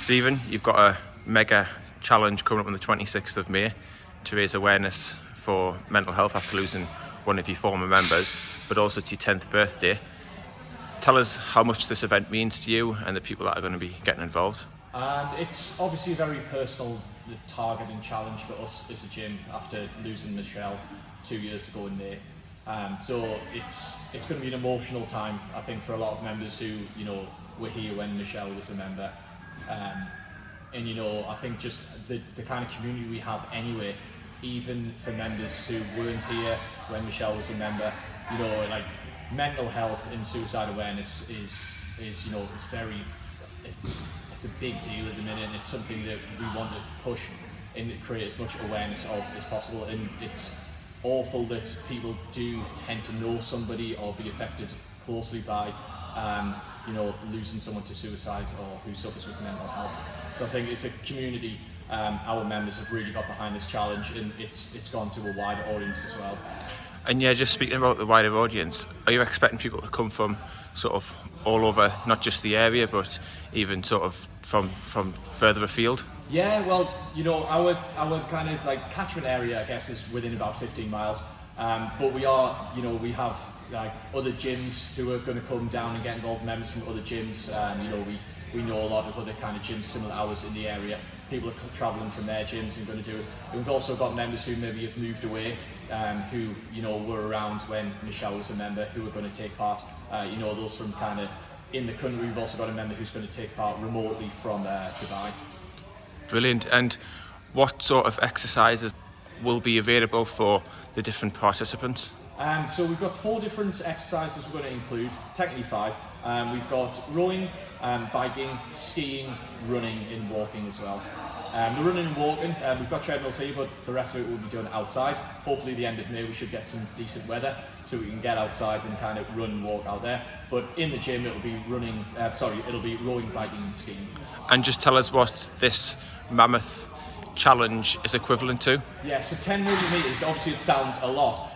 Stephen, you've got a mega challenge coming up on the 26th of May to raise awareness for mental health after losing one of your former members, but also it's your 10th birthday. Tell us how much this event means to you and the people that are going to be getting involved. It's obviously a very personal target and challenge for us as a gym after losing Michelle 2 years ago in May. So it's going to be an emotional time, I think, for a lot of members who were here when Michelle was a member. And I think just the kind of community we have anyway, even for members who weren't here when Michelle was a member, like mental health and suicide awareness is it's a big deal at the minute, and it's something that we want to push and create as much awareness of as possible. And it's awful that people do tend to know somebody or be affected closely by losing someone to suicide or who suffers with mental health. So I think it's a community, our members have really got behind this challenge, and it's gone to a wider audience as well. And yeah, just speaking about the wider audience, are you expecting people to come from sort of all over, not just the area, but even sort of from further afield? Yeah, well, our kind of like catchment area, I guess, is within about 15 miles. But we have like other gyms who are going to come down and get involved, members from other gyms. We know a lot of other kind of gyms similar to ours in the area. People are travelling from their gyms and going to do it. And we've also got members who maybe have moved away, who were around when Michelle was a member, who are going to take part. Those from kind of in the country. We've also got a member who's going to take part remotely from Dubai. Brilliant. And what sort of exercises will be available for the different participants? So we've got 4 different exercises we're going to include, technically 5. We've got rowing, biking, skiing, running and walking as well. The running and walking, we've got treadmills here, but the rest of it will be done outside. Hopefully the end of May we should get some decent weather so we can get outside and kind of run and walk out there. But in the gym it'll be rowing, biking and skiing. And just tell us what this mammoth challenge is equivalent to. Yeah, so 10 million metres, obviously it sounds a lot,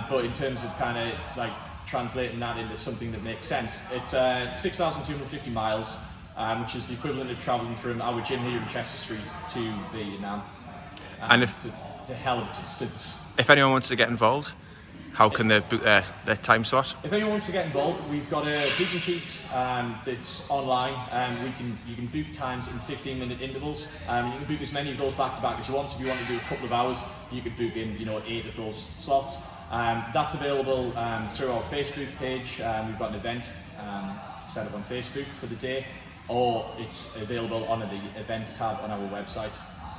but in terms of kind of like translating that into something that makes sense, it's 6,250 miles, which is the equivalent of travelling from our gym here in Chester Street to Vietnam. And it's a hell of a distance. If anyone wants to get involved, how can they book their time slot? If anyone wants to get involved, we've got a booking sheet that's online, and you can book times in 15-minute intervals. You can book as many of those back to back as you want. So if you want to do a couple of hours, you could book in 8 of those slots. That's available through our Facebook page. We've got an event set up on Facebook for the day, or it's available on the events tab on our website.